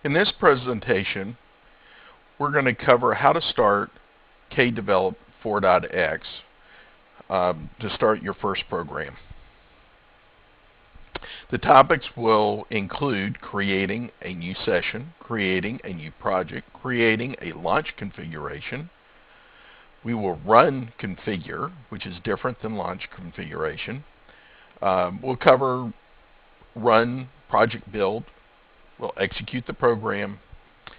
In this presentation, we're going to cover how to start KDevelop4.x to start your first program. The topics will include creating a new session, creating a new project, creating a launch configuration. We will run configure, which is different than launch configuration. We'll cover run project build. We'll execute the program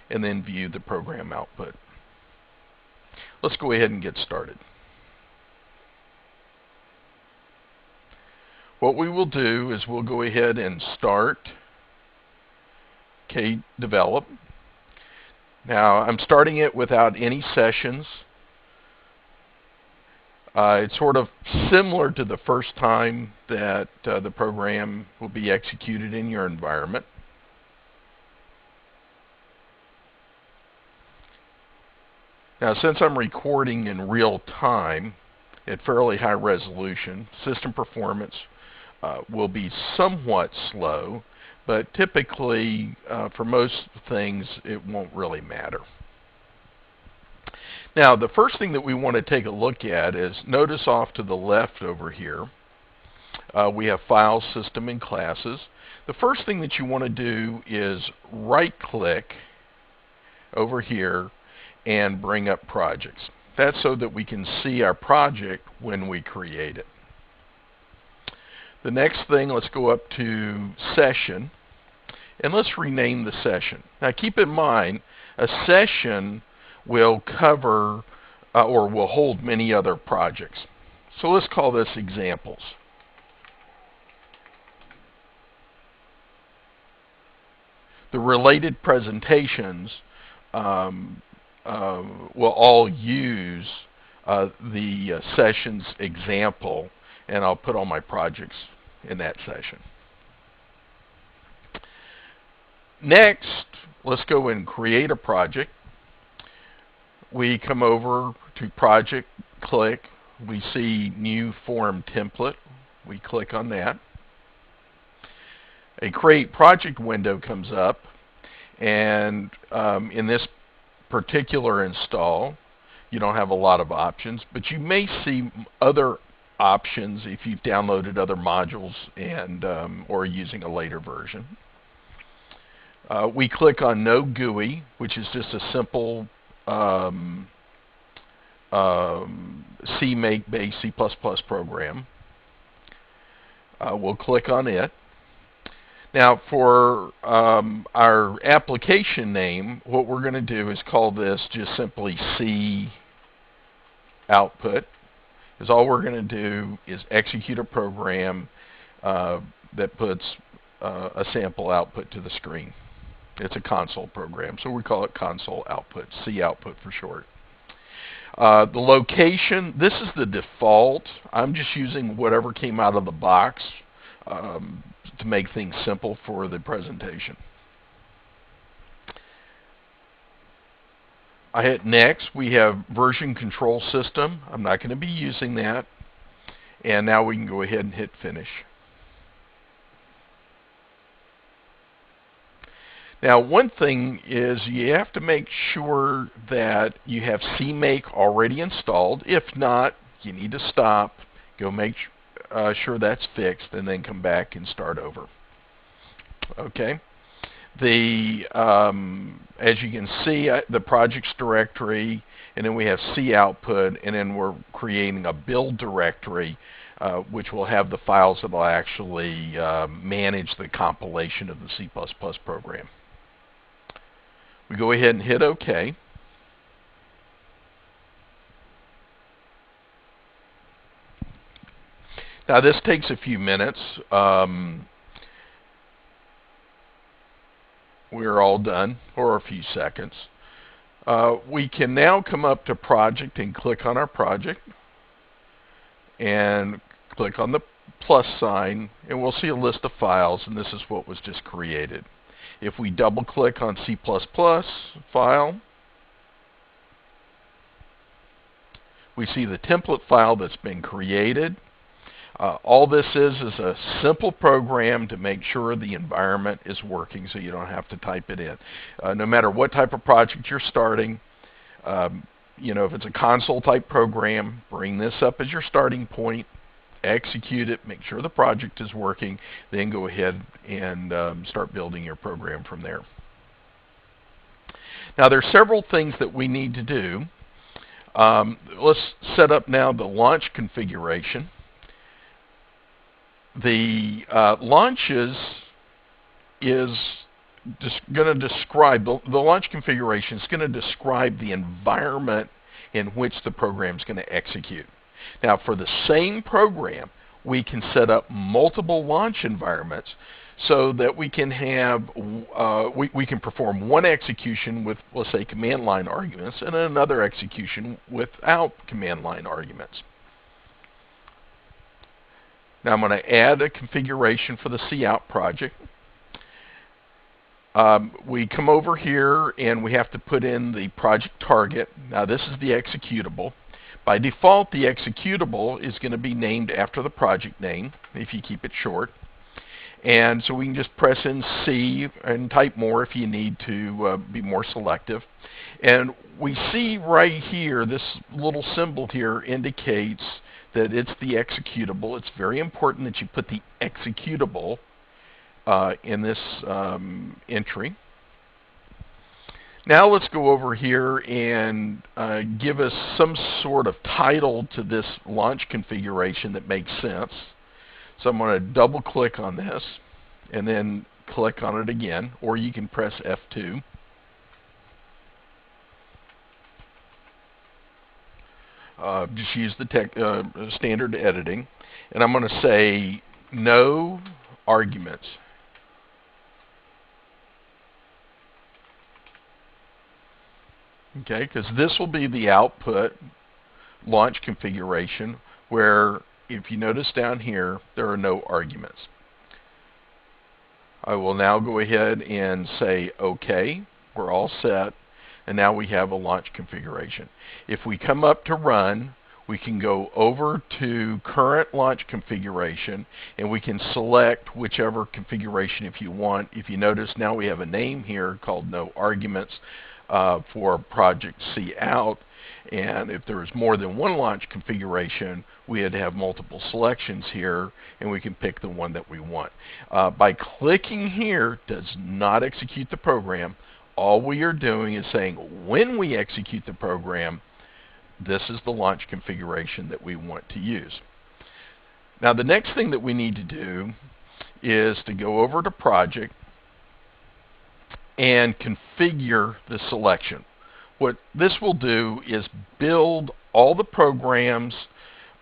and then view the program output. Let's go ahead and get started. What we will do is we'll go ahead and start KDevelop. Now I'm starting it without any sessions. It's sort of similar to the first time that the program will be executed in your environment. Now, since I'm recording in real time at fairly high resolution, system performance will be somewhat slow, but typically for most things it won't really matter. Now, the first thing that we want to take a look at is, notice off to the left over here, we have File, System, and Classes. The first thing that you want to do is right-click over here and bring up Projects. That's so that we can see our project when we create it. The next thing, let's go up to Session, and let's rename the session. Now, keep in mind, a session will cover or will hold many other projects. So let's call this Examples. The related presentations will all use the session's example, and I'll put all my projects in that session. Next, let's go and create a project. We come over to Project, click, we see New Form Template. We click on that. A Create Project window comes up, and in this particular install, you don't have a lot of options, but you may see other options if you've downloaded other modules and or using a later version. We click on No GUI, which is just a simple CMake-based C++ program. We'll click on it. Now, for our application name, what we're going to do is call this just simply C output. Because all we're going to do is execute a program that puts a sample output to the screen. It's a console program, so we call it console output, C output for short. The location, this is the default. I'm just using whatever came out of the box to make things simple for the presentation. I hit Next. We have Version Control System. I'm not going to be using that. And now we can go ahead and hit Finish. Now, one thing is you have to make sure that you have CMake already installed. If not, you need to stop, go make sure that's fixed, and then come back and start over. Okay. As you can see, the projects directory, and then we have C output, and then we're creating a build directory, which will have the files that will actually manage the compilation of the C++ program. We go ahead and hit OK. Now this takes a few minutes. We're all done, or a few seconds. We can now come up to Project and click on our project, and click on the plus sign, and we'll see a list of files, and this is what was just created. If we double click on C++ file, we see the template file that's been created. All this is a simple program to make sure the environment is working so you don't have to type it in. No matter what type of project you're starting, if it's a console type program, bring this up as your starting point, execute it, make sure the project is working, then go ahead and start building your program from there. Now there are several things that we need to do. Let's set up now the launch configuration. The launches is going to describe, the launch configuration is going to describe the environment in which the program is going to execute. Now for the same program, we can set up multiple launch environments so that we can have, we can perform one execution with, let's say, command line arguments and another execution without command line arguments. Now I'm going to add a configuration for the cout project. We come over here and we have to put in the project target. Now this is the executable. By default, the executable is going to be named after the project name if you keep it short. And so we can just press in C and type more if you need to be more selective. And we see right here, this little symbol here indicates that it's the executable. It's very important that you put the executable in this entry. Now let's go over here and give us some sort of title to this launch configuration that makes sense. So I'm going to double click on this and then click on it again, or you can press F2. Just use the standard editing, and I'm going to say no arguments. Okay, because this will be the output launch configuration where, if you notice down here, there are no arguments. I will now go ahead and say OK. We're all set. And now we have a launch configuration. If we come up to run, we can go over to current launch configuration and we can select whichever configuration if you want. If you notice, now we have a name here called no arguments for project cout. And if there is more than one launch configuration, we had to have multiple selections here, and we can pick the one that we want. By clicking here does not execute the program. All we are doing is saying when we execute the program, this is the launch configuration that we want to use. Now the next thing that we need to do is to go over to Project and configure the selection. What this will do is build all the programs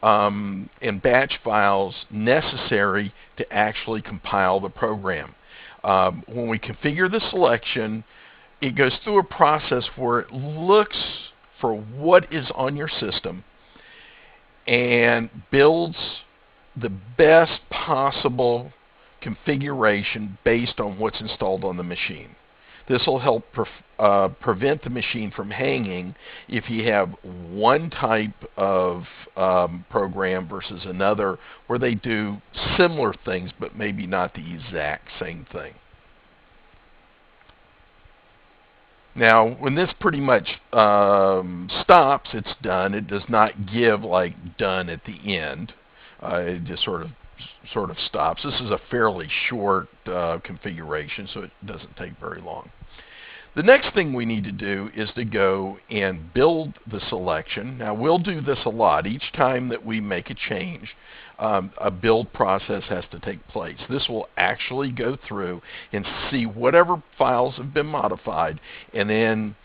and batch files necessary to actually compile the program. When we configure the selection, it goes through a process where it looks for what is on your system and builds the best possible configuration based on what's installed on the machine. This will help prevent the machine from hanging if you have one type of program versus another where they do similar things but maybe not the exact same thing. Now, when this pretty much stops, it's done. It does not give like done at the end. It just sort of stops. This is a fairly short configuration, so it doesn't take very long. The next thing we need to do is to go and build the selection. Now, we'll do this a lot. Each time that we make a change, a build process has to take place. This will actually go through and see whatever files have been modified and then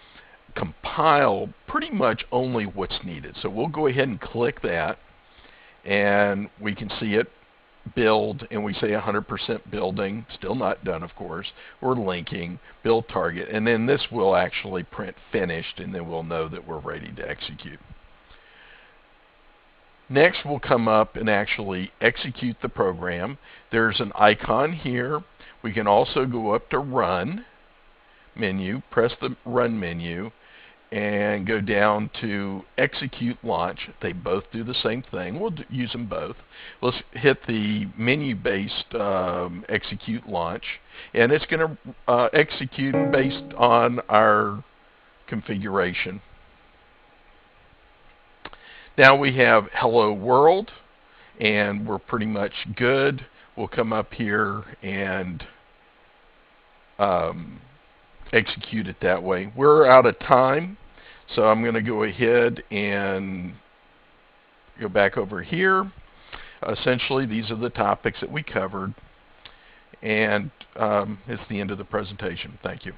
compile pretty much only what's needed. So we'll go ahead and click that, and we can see it build, and we say 100% building, still not done, of course. We're linking, build target, and then this will actually print finished, and then we'll know that we're ready to execute. Next, we'll come up and actually execute the program. There's an icon here. We can also go up to Run menu, press the Run menu, and go down to execute launch. They both do the same thing. We'll use them both. Let's hit the menu-based execute launch, and it's going to execute based on our configuration. Now we have hello world, and we're pretty much good. We'll come up here and execute it that way. We're out of time, so I'm going to go ahead and go back over here. Essentially, these are the topics that we covered, and it's the end of the presentation. Thank you.